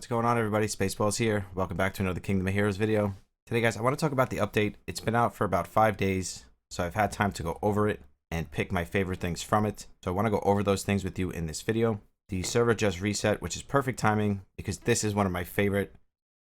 What's going on, everybody? Spaceballs here. Welcome back to another Kingdom of Heroes video. Today, guys, I want to talk about the update. It's been out for about 5 days, so I've had time to go over it and pick my favorite things from it. So I want to go over those things with you in this video. The server just reset, which is perfect timing because this is one of my favorite,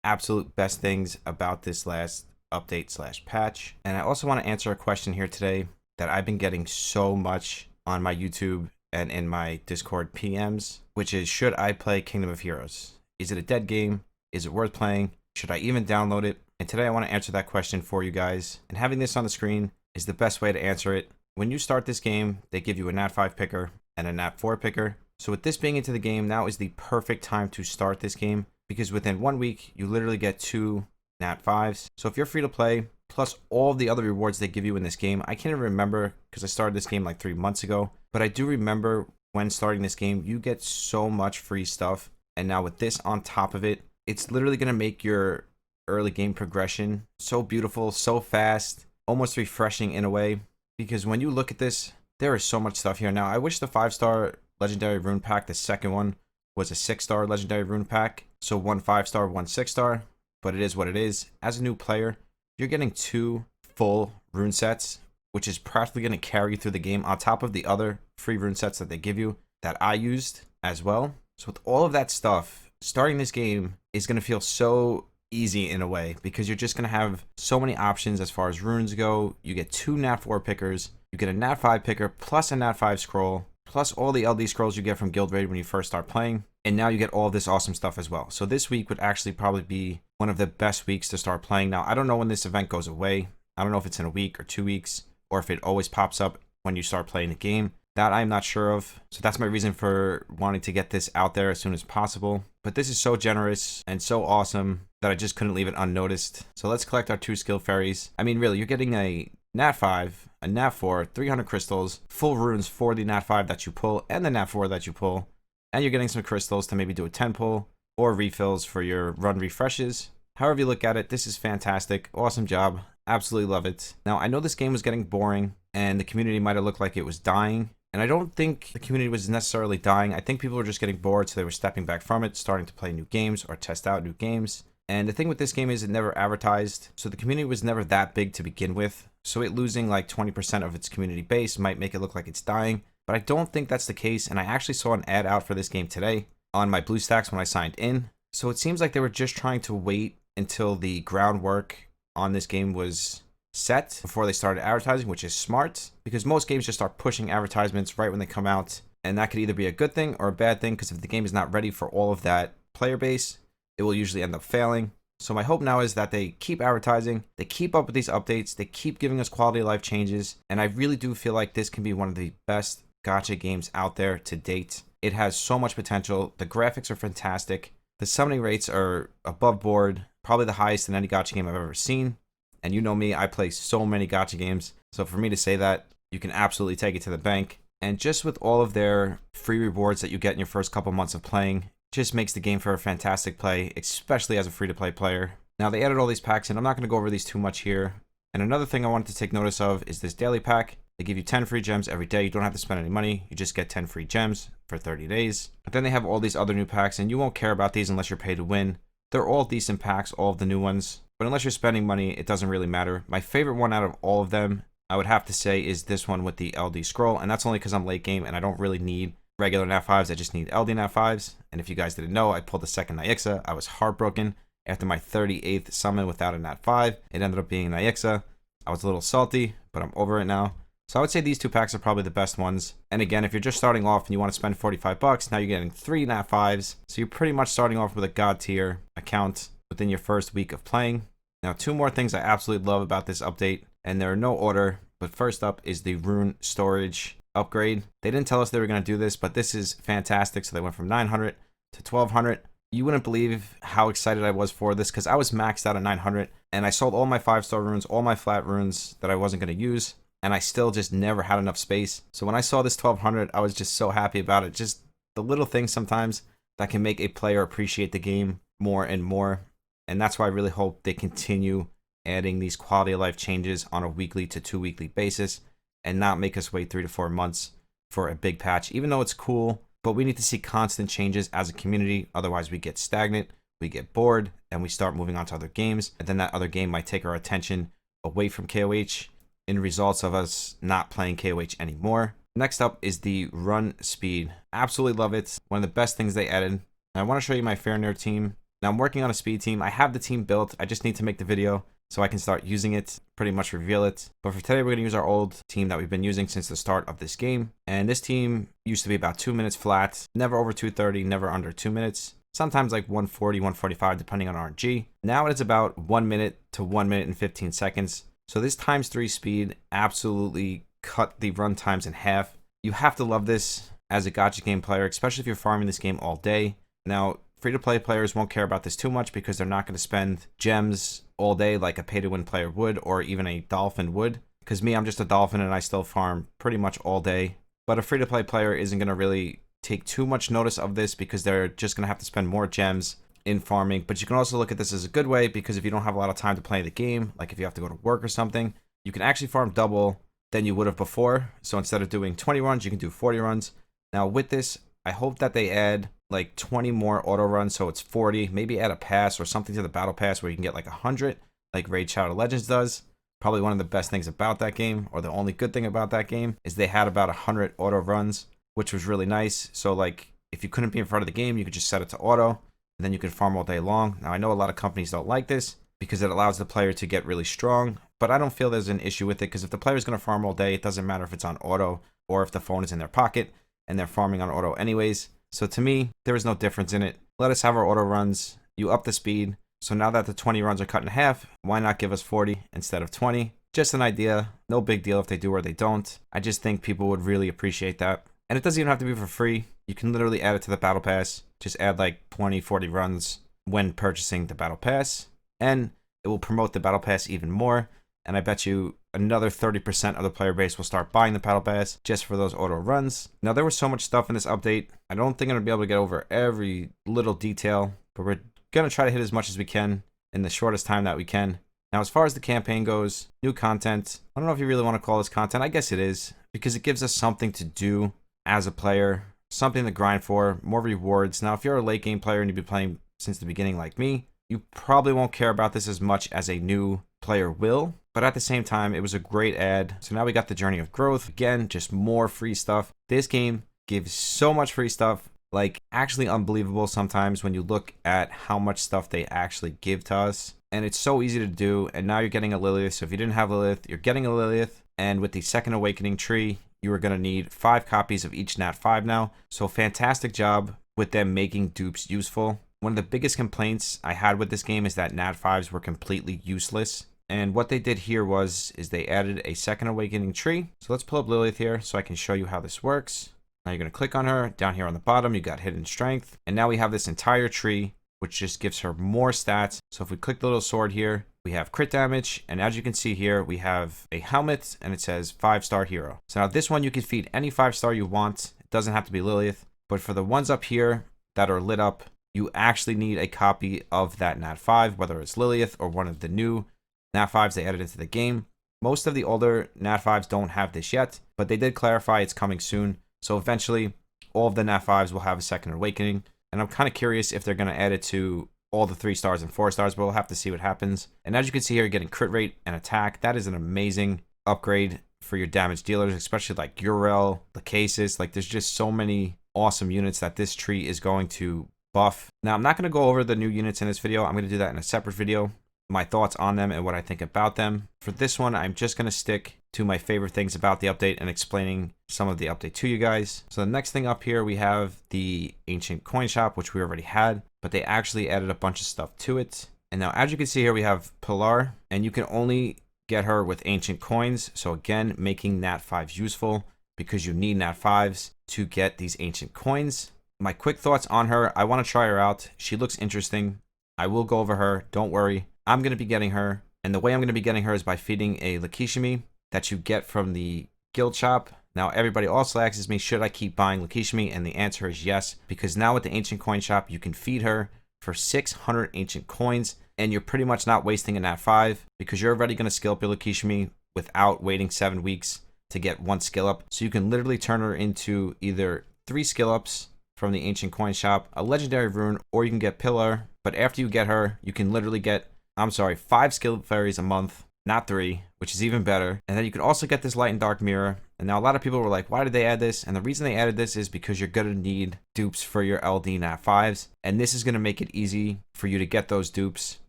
absolute best things about this last update slash patch. And I also want to answer a question here today that I've been getting so much on my YouTube and in my Discord PMs, which is, should I play Kingdom of Heroes? Is it a dead game? Is it worth playing? Should I even download it? And today I want to answer that question for you guys. And having this on the screen is the best way to answer it. When you start this game, they give you a Nat 5 picker and a Nat 4 picker. So with this being into the game, now is the perfect time to start this game because within 1 week, you literally get 2 Nat 5s. So if you're free to play, plus all the other rewards they give you in this game, I can't even remember because I started this game like 3 months ago. But I do remember when starting this game, you get so much free stuff. And now with this on top of it, it's literally going to make your early game progression so beautiful, so fast, almost refreshing in a way. Because when you look at this, there is so much stuff here. Now, I wish the 5-star Legendary Rune Pack, the second one, was a 6-star Legendary Rune Pack. So 1 5-star, 1 6-star. But it is what it is. As a new player, you're getting 2 full rune sets, which is practically going to carry you through the game on top of the other free rune sets that they give you that I used as well. So with all of that stuff, starting this game is going to feel so easy in a way because you're just going to have so many options as far as runes go. You get 2 Nat 4 pickers, you get a Nat 5 picker plus a Nat 5 scroll, plus all the LD scrolls you get from Guild Raid when you first start playing. And now you get all of this awesome stuff as well. So this week would actually probably be one of the best weeks to start playing. Now, I don't know when this event goes away. I don't know if it's in a week or 2 weeks or if it always pops up when you start playing the game. That I'm not sure of. So that's my reason for wanting to get this out there as soon as possible. But this is so generous and so awesome that I just couldn't leave it unnoticed. So let's collect our 2 skill fairies. I mean, really, you're getting a Nat 5, a Nat 4, 300 crystals, full runes for the Nat 5 that you pull and the Nat 4 that you pull. And you're getting some crystals to maybe do a 10 pull or refills for your run refreshes. However you look at it, this is fantastic. Awesome job. Absolutely love it. Now, I know this game was getting boring and the community might have looked like it was dying. And I don't think the community was necessarily dying. I think people were just getting bored, so they were stepping back from it, starting to play new games or test out new games. And the thing with this game is it never advertised, so the community was never that big to begin with. So it losing like 20% of its community base might make it look like it's dying. But I don't think that's the case, and I actually saw an ad out for this game today on my BlueStacks when I signed in. So it seems like they were just trying to wait until the groundwork on this game was set before they started advertising, which is smart because most games just start pushing advertisements right when they come out, and that could either be a good thing or a bad thing because if the game is not ready for all of that player base, it will usually end up failing. So my hope now is that they keep advertising, they keep up with these updates, they keep giving us quality of life changes, and I really do feel like this can be one of the best gacha games out there to date. It has so much potential, the graphics are fantastic, the summoning rates are above board, probably the highest in any gacha game I've ever seen. And you know me, I play so many gacha games. So for me to say that, you can absolutely take it to the bank. And just with all of their free rewards that you get in your first couple months of playing, just makes the game for a fantastic play, especially as a free-to-play player. Now, they added all these packs, and I'm not going to go over these too much here. And another thing I wanted to take notice of is this daily pack. They give you 10 free gems every day. You don't have to spend any money. You just get 10 free gems for 30 days. But then they have all these other new packs, and you won't care about these unless you're paid to win. They're all decent packs, all of the new ones. But unless you're spending money, it doesn't really matter. My favorite one out of all of them, I would have to say, is this one with the LD scroll. And that's only because I'm late game and I don't really need regular Nat 5s. I just need LD Nat 5s. And if you guys didn't know, I pulled the second Nyixa. I was heartbroken after my 38th summon without a Nat 5. It ended up being Nyixa. I was a little salty, but I'm over it now. So I would say these 2 packs are probably the best ones. And again, if you're just starting off and you want to spend 45 bucks, now you're getting 3 Nat 5s. So you're pretty much starting off with a god tier account within your first week of playing. Now, 2 more things I absolutely love about this update, and they're in no order, but first up is the Rune Storage upgrade. They didn't tell us they were going to do this, but this is fantastic. So they went from 900 to 1200. You wouldn't believe how excited I was for this because I was maxed out at 900, and I sold all my 5-star runes, all my flat runes that I wasn't going to use, and I still just never had enough space. So when I saw this 1200, I was just so happy about it. Just the little things sometimes that can make a player appreciate the game more and more. And that's why I really hope they continue adding these quality of life changes on a weekly to 2-weekly basis and not make us wait 3 to 4 months for a big patch. Even though it's cool, but we need to see constant changes as a community. Otherwise, we get stagnant, we get bored, and we start moving on to other games. And then that other game might take our attention away from KOH in results of us not playing KOH anymore. Next up is the run speed. Absolutely love it. One of the best things they added. And I want to show you my Fair Nerd team. Now I'm working on a speed team. I have the team built. I just need to make the video so I can start using it, pretty much reveal it. But for today, we're going to use our old team that we've been using since the start of this game. And this team used to be about 2 minutes flat, never over 230, never under 2 minutes. Sometimes like 140, 145, depending on RNG. Now it's about 1 minute to 1 minute and 15 seconds. So this ×3 speed absolutely cut the run times in half. You have to love this as a gacha game player, especially if you're farming this game all day. Now, free-to-play players won't care about this too much because they're not going to spend gems all day like a pay-to-win player would, or even a dolphin would. Because me, I'm just a dolphin and I still farm pretty much all day. But a free-to-play player isn't going to really take too much notice of this because they're just going to have to spend more gems in farming. But you can also look at this as a good way because if you don't have a lot of time to play the game, like if you have to go to work or something, you can actually farm double than you would have before. So instead of doing 20 runs, you can do 40 runs. Now with this, I hope that they add like 20 more auto runs, so it's 40. Maybe add a pass or something to the battle pass where you can get like 100, like Raid Shadow Legends does. Probably one of the best things about that game, or the only good thing about that game, is they had about 100 auto runs, which was really nice. So like if you couldn't be in front of the game, you could just set it to auto, and then you can farm all day long. Now I know a lot of companies don't like this because it allows the player to get really strong, but I don't feel there's an issue with it because if the player is going to farm all day, it doesn't matter if it's on auto or if the phone is in their pocket and they're farming on auto anyways. So to me, there is no difference in it. Let us have our auto runs. You up the speed. So now that the 20 runs are cut in half, why not give us 40 instead of 20? Just an idea. No big deal if they do or they don't. I just think people would really appreciate that. And it doesn't even have to be for free. You can literally add it to the battle pass. Just add like 20, 40 runs when purchasing the battle pass. And it will promote the battle pass even more. And I bet you another 30% of the player base will start buying the battle pass just for those auto runs. Now, there was so much stuff in this update. I don't think I'm going to be able to get over every little detail, but we're going to try to hit as much as we can in the shortest time that we can. Now, as far as the campaign goes, new content. I don't know if you really want to call this content. I guess it is, because it gives us something to do as a player, something to grind for, more rewards. Now, if you're a late game player and you've been playing since the beginning like me, you probably won't care about this as much as a new player will. But at the same time, it was a great add. So now we got the Journey of Growth. Again, just more free stuff. This game gives so much free stuff, like actually unbelievable sometimes when you look at how much stuff they actually give to us. And it's so easy to do. And now you're getting a Lilith. So if you didn't have Lilith, you're getting a Lilith. And with the Second Awakening tree, you are going to need 5 copies of each Nat 5 now. So fantastic job with them making dupes useful. One of the biggest complaints I had with this game is that Nat 5s were completely useless. And what they did here is they added a Second Awakening tree. So let's pull up Lilith here so I can show you how this works. Now you're going to click on her. Down here on the bottom, you got Hidden Strength. And now we have this entire tree, which just gives her more stats. So if we click the little sword here, we have crit damage. And as you can see here, we have a helmet and it says 5-star hero. So now this one, you can feed any 5-star you want. It doesn't have to be Lilith. But for the ones up here that are lit up, you actually need a copy of that Nat 5, whether it's Lilith or one of the new Nat 5s they added into the game. Most of the older Nat 5s don't have this yet, but they did clarify it's coming soon. So eventually, all of the Nat 5s will have a Second Awakening. And I'm kind of curious if they're going to add it to all the 3 stars and 4 stars, but we'll have to see what happens. And as you can see here, you're getting crit rate and attack. That is an amazing upgrade for your damage dealers, especially like Urel, Lachesis. Like there's just so many awesome units that this tree is going to buff. Now, I'm not going to go over the new units in this video. I'm going to do that in a separate video. My thoughts on them and what I think about them. For this one, I'm just going to stick to my favorite things about the update and explaining some of the update to you guys. So the next thing up here, we have the Ancient Coin Shop, which we already had, but they actually added a bunch of stuff to it. And now, as you can see here, we have Pilar, and you can only get her with Ancient Coins. So again, making Nat 5s useful because you need Nat 5s to get these Ancient Coins. My quick thoughts on her, I want to try her out. She looks interesting. I will go over her, don't worry. I'm going to be getting her, and the way I'm going to be getting her is by feeding a Lakishimi that you get from the guild shop. Now, everybody also asks me, should I keep buying Lakishimi? And the answer is yes, because now with the Ancient Coin Shop, you can feed her for 600 Ancient Coins, and you're pretty much not wasting a Nat 5 because you're already going to skill up your Lakishimi without waiting 7 weeks to get 1 skill up. So you can literally turn her into either 3 skill ups from the Ancient Coin Shop, a legendary rune, or you can get Pillar. But after you get her, you can literally get, 5 skill fairies a month, not 3, which is even better. And then you can also get this Light and Dark Mirror. And now a lot of people were like, why did they add this? And the reason they added this is because you're going to need dupes for your LD Nat 5s. And this is going to make it easy for you to get those dupes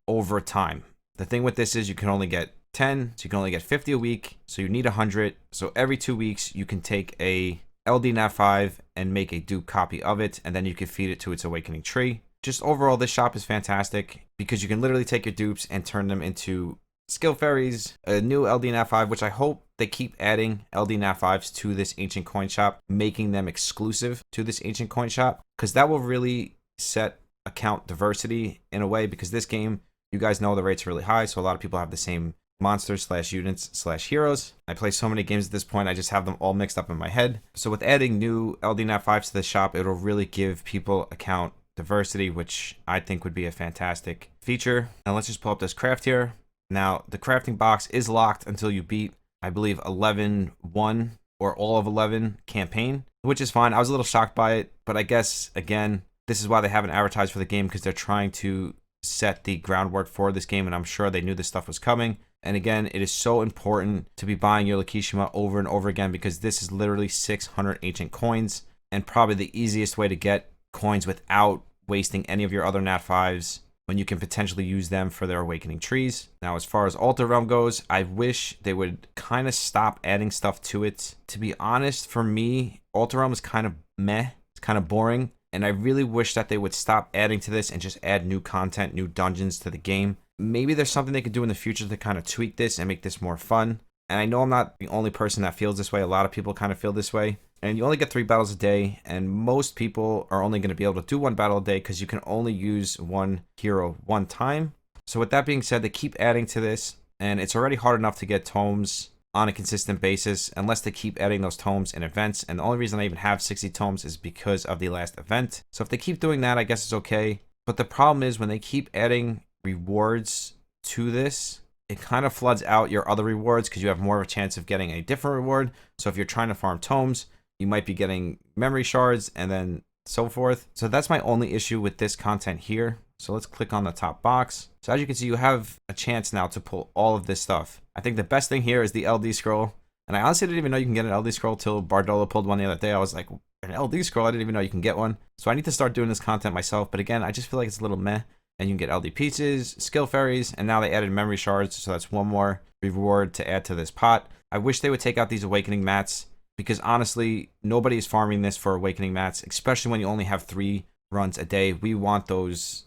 over time. The thing with this is you can only get 10, so you can only get 50 a week. So you need 100. So every 2 weeks, you can take a LD Nat 5 and make a dupe copy of it. And then you can feed it to its awakening tree. Just overall, this shop is fantastic because you can literally take your dupes and turn them into skill fairies, a new LD Nat 5, which I hope they keep adding LD Nat 5s to this Ancient Coin Shop, making them exclusive to this Ancient Coin Shop, because that will really set account diversity in a way, because this game, you guys know the rates are really high, so a lot of people have the same monsters / units / heroes. I play so many games at this point, I just have them all mixed up in my head. So with adding new LD Nat 5s to the shop, it'll really give people account diversity, which I think would be a fantastic feature. Now let's just pull up this craft here. Now the crafting box is locked until you beat, I believe, 11-1 or all of 11 campaign, which is fine. I was a little shocked by it, but I guess again, this is why they haven't advertised for the game, because they're trying to set the groundwork for this game, and I'm sure they knew this stuff was coming. And again, it is so important to be buying your Lakishima over and over again, because this is literally 600 ancient coins, and probably the easiest way to get coins without wasting any of your other Nat 5s when you can potentially use them for their awakening trees. Now, as far as Altar Realm goes, I wish they would kind of stop adding stuff to it. To be honest, for me, Altar Realm is kind of meh. It's kind of boring. And I really wish that they would stop adding to this and just add new content, new dungeons to the game. Maybe there's something they could do in the future to kind of tweak this and make this more fun. And I know I'm not the only person that feels this way. A lot of people kind of feel this way. And you only get 3 battles a day, and most people are only going to be able to do 1 battle a day because you can only use 1 hero 1 time. So with that being said, they keep adding to this, and it's already hard enough to get tomes on a consistent basis unless they keep adding those tomes in events. And the only reason I even have 60 tomes is because of the last event. So if they keep doing that, I guess it's okay. But the problem is when they keep adding rewards to this, it kind of floods out your other rewards because you have more of a chance of getting a different reward. So if you're trying to farm tomes, you might be getting memory shards and then so forth. So that's my only issue with this content here. So let's click on the top box. So as you can see, you have a chance now to pull all of this stuff. I think the best thing here is the LD scroll. And I honestly didn't even know you can get an LD scroll till Bardola pulled one the other day. I was like, an LD scroll? I didn't even know you can get one. So I need to start doing this content myself. But again, I just feel like it's a little meh. And you can get LD pieces, skill fairies, and now they added memory shards. So that's one more reward to add to this pot. I wish they would take out these awakening mats, because honestly, nobody is farming this for awakening mats, especially when you only have 3 runs a day. We want those,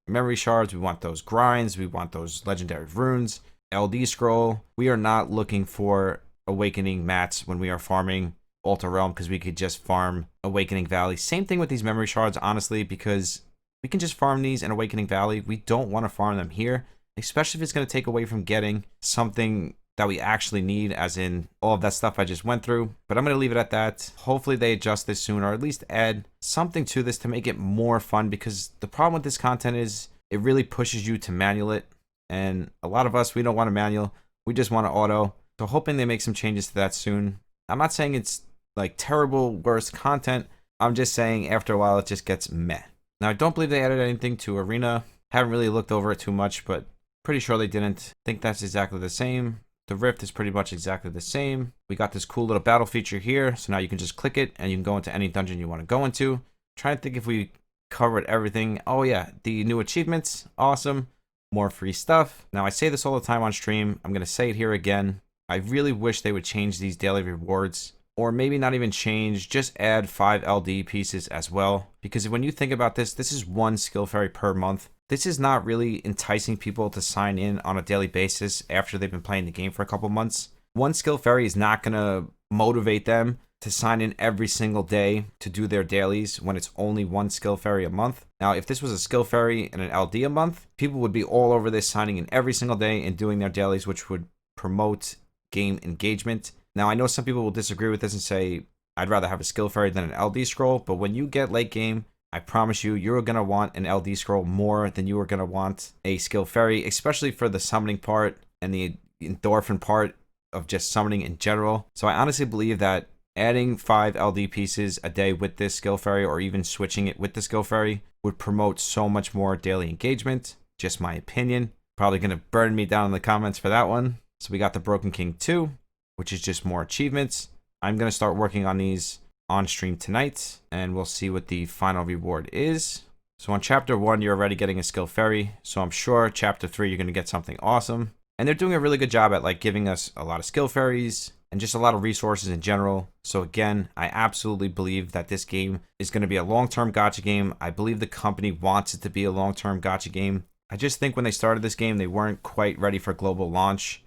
memory shards. We want those grinds. We want those legendary runes, LD scroll. We are not looking for awakening mats when we are farming Altar Realm, because we could just farm Awakening Valley. Same thing with these memory shards, honestly, because we can just farm these in Awakening Valley. We don't want to farm them here, especially if it's going to take away from getting something that we actually need, as in all of that stuff I just went through. But I'm going to leave it at that. Hopefully they adjust this soon, or at least add something to this to make it more fun, because the problem with this content is it really pushes you to manual it. And a lot of us, we don't want to manual. We just want to auto. So hoping they make some changes to that soon. I'm not saying it's like terrible, worse content. I'm just saying after a while, it just gets meh. Now, I don't believe they added anything to Arena. Haven't really looked over it too much, but pretty sure they didn't. I think that's exactly the same. The Rift is pretty much exactly the same. We got this cool little battle feature here. So now you can just click it and you can go into any dungeon you want to go into. Trying to think if we covered everything. Oh yeah, the new achievements. Awesome. More free stuff. Now I say this all the time on stream. I'm going to say it here again. I really wish they would change these daily rewards. Or maybe not even change, just add 5 LD pieces as well. Because when you think about this, this is 1 skill fairy per month. This is not really enticing people to sign in on a daily basis after they've been playing the game for a couple months. 1 skill fairy is not going to motivate them to sign in every single day to do their dailies when it's only 1 skill fairy a month. Now, if this was a skill fairy and an LD a month, people would be all over this, signing in every single day and doing their dailies, which would promote game engagement. Now, I know some people will disagree with this and say, I'd rather have a skill fairy than an LD scroll, but when you get late game, I promise you, you're going to want an LD scroll more than you are going to want a skill fairy, especially for the summoning part and the endorphin part of just summoning in general. So I honestly believe that adding 5 LD pieces a day with this skill fairy, or even switching it with the skill fairy, would promote so much more daily engagement. Just my opinion. Probably going to burn me down in the comments for that one. So we got the Broken King 2, which is just more achievements. I'm going to start working on these on stream tonight, and we'll see what the final reward is. So on chapter 1, you're already getting a skill fairy. So I'm sure chapter 3, you're going to get something awesome. And they're doing a really good job at like giving us a lot of skill fairies and just a lot of resources in general. So again, I absolutely believe that this game is going to be a long-term gacha game. I believe the company wants it to be a long-term gacha game. I just think when they started this game, they weren't quite ready for global launch,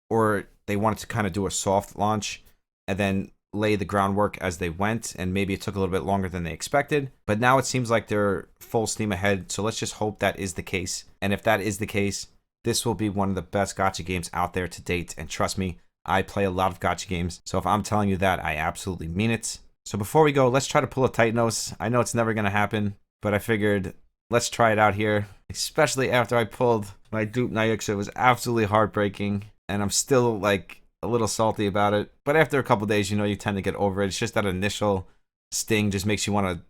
or they wanted to kind of do a soft launch and then lay the groundwork as they went, and maybe it took a little bit longer than they expected. But now it seems like they're full steam ahead, so let's just hope that is the case. And if that is the case, this will be one of the best gacha games out there to date, and trust me, I play a lot of gacha games, so if I'm telling you that, I absolutely mean it. So before we go, let's try to pull a Titanos. I know it's never going to happen, but I figured let's try it out here, especially after I pulled my dupe Nyuxa. It was absolutely heartbreaking, and I'm still like a little salty about it. But after a couple days, you know, you tend to get over it. It's just that initial sting just makes you want to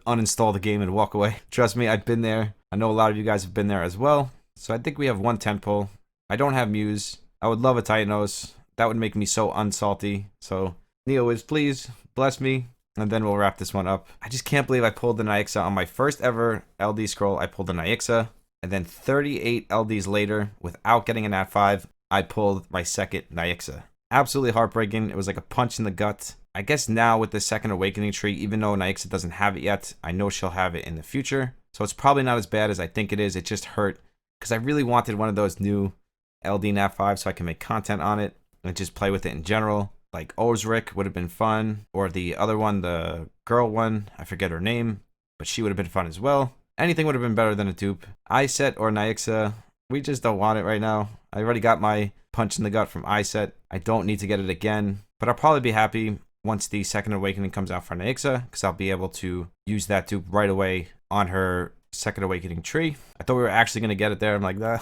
uninstall the game and walk away. Trust me, I've been there. I know a lot of you guys have been there as well. So I think we have one tentpole. I don't have Muse. I would love a Titanos. That would make me so unsalty. So NeoWiz, please bless me, and then we'll wrap this one up. I just can't believe I pulled the Nyuxa on my first ever LD scroll. I pulled the Nyuxa, and then 38 LDs later, without getting a Nat 5, I pulled my second Nyuxa. Absolutely heartbreaking. It was like a punch in the gut. I guess now with the second awakening tree, even though Nyuxa doesn't have it yet, I know she'll have it in the future. So it's probably not as bad as I think it is. It just hurt because I really wanted one of those new LD Nat 5 so I can make content on it and just play with it in general. Like Ozric would have been fun, or the other one, the girl one, I forget her name, but she would have been fun as well. Anything would have been better than a dupe. Iset or Nyuxa, we just don't want it right now. I already got my punch in the gut from Iset. I don't need to get it again, but I'll probably be happy once the second awakening comes out for Nyuxa, because I'll be able to use that dupe right away on her second awakening tree. I thought we were actually going to get it there. I'm like, nah.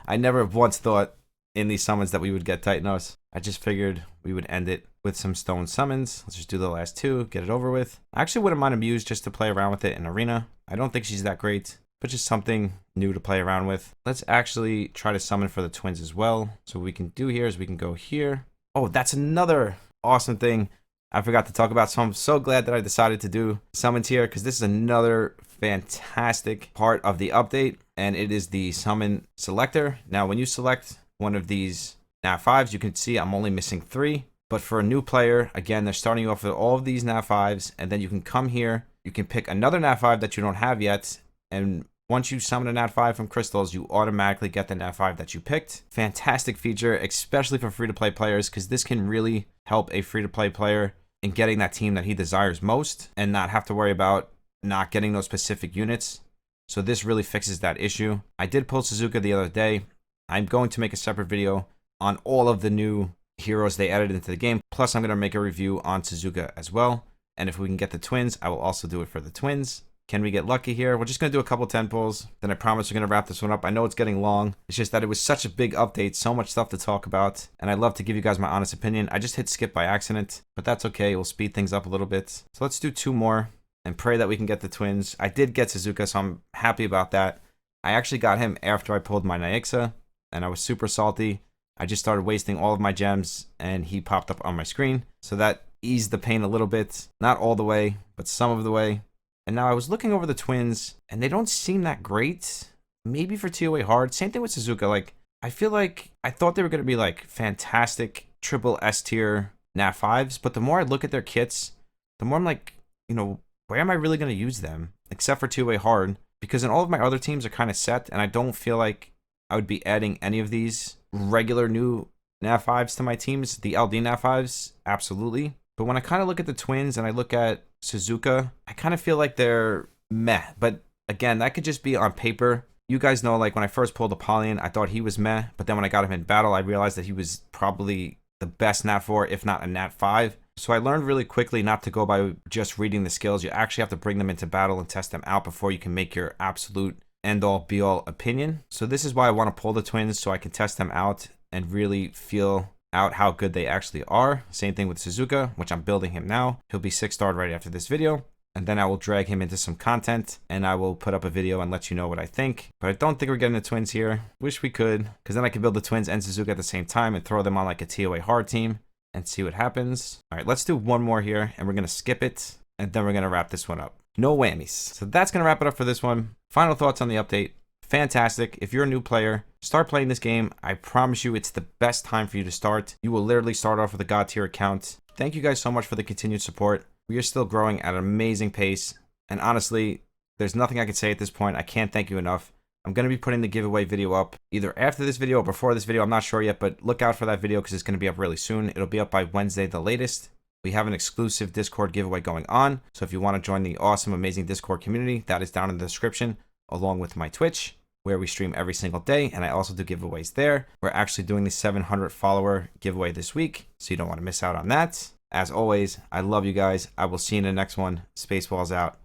I never once thought in these summons that we would get Titanos. I just figured we would end it with some stone summons. Let's just do the last 2, get it over with. I actually wouldn't mind a Muse just to play around with it in Arena. I don't think she's that great, but just something new to play around with. Let's actually try to summon for the twins as well. So what we can do here is we can go here. Oh, that's another awesome thing I forgot to talk about. So I'm so glad that I decided to do summons here, because this is another fantastic part of the update, and it is the summon selector. Now, when you select one of these Nat 5s, you can see I'm only missing 3. But for a new player, again, they're starting you off with all of these Nat 5s, and then you can come here, you can pick another Nat 5 that you don't have yet, and once you summon a Nat 5 from crystals, you automatically get the Nat 5 that you picked. Fantastic feature, especially for free-to-play players, because this can really help a free-to-play player in getting that team that he desires most and not have to worry about not getting those specific units. So this really fixes that issue. I did pull Suzuka the other day. I'm going to make a separate video on all of the new heroes they added into the game. Plus, I'm going to make a review on Suzuka as well. And if we can get the twins, I will also do it for the twins. Can we get lucky here? We're just going to do a couple 10 pulls. Then I promise we're going to wrap this one up. I know it's getting long. It's just that it was such a big update, so much stuff to talk about. And I'd love to give you guys my honest opinion. I just hit skip by accident, but that's okay. We'll speed things up a little bit. So let's do 2 more and pray that we can get the twins. I did get Suzuka, so I'm happy about that. I actually got him after I pulled my Nyuxa, and I was super salty. I just started wasting all of my gems, and he popped up on my screen. So that eased the pain a little bit. Not all the way, but some of the way. And now I was looking over the twins, and they don't seem that great. Maybe for TOA hard. Same thing with Suzuka. Like, I feel like I thought they were going to be like fantastic triple S tier Nat 5s, but the more I look at their kits, the more I'm like, you know, where am I really going to use them? Except for TOA hard, because in all of my other teams are kind of set, and I don't feel like I would be adding any of these regular new Nat 5s to my teams. The LD Nat 5s, absolutely. But when I kind of look at the twins and I look at Suzuka, I kind of feel like they're meh. But again, that could just be on paper. You guys know, like when I first pulled Apollyon, I thought he was meh. But then when I got him in battle, I realized that he was probably the best Nat 4, if not a Nat 5. So I learned really quickly not to go by just reading the skills. You actually have to bring them into battle and test them out before you can make your absolute end-all be-all opinion. So this is why I want to pull the twins, so I can test them out and really feel out how good they actually are. Same thing with Suzuka, which I'm building him now. He'll be 6-starred right after this video. And then I will drag him into some content and I will put up a video and let you know what I think. But I don't think we're getting the twins here. Wish we could, because then I could build the twins and Suzuka at the same time and throw them on like a TOA hard team and see what happens. All right, let's do one more here and we're going to skip it. And then we're going to wrap this one up. No whammies. So that's going to wrap it up for this one. Final thoughts on the update. Fantastic. If you're a new player, start playing this game. I promise you it's the best time for you to start. You will literally start off with a God tier account. Thank you guys so much for the continued support. We are still growing at an amazing pace. And honestly, there's nothing I can say at this point. I can't thank you enough. I'm going to be putting the giveaway video up either after this video or before this video. I'm not sure yet, but look out for that video because it's going to be up really soon. It'll be up by Wednesday, the latest. We have an exclusive Discord giveaway going on. So if you want to join the awesome, amazing Discord community, that is down in the description, along with my Twitch, where we stream every single day. And I also do giveaways there. We're actually doing the 700 follower giveaway this week, so you don't want to miss out on that. As always, I love you guys. I will see you in the next one. Spaceballs out.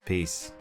Peace.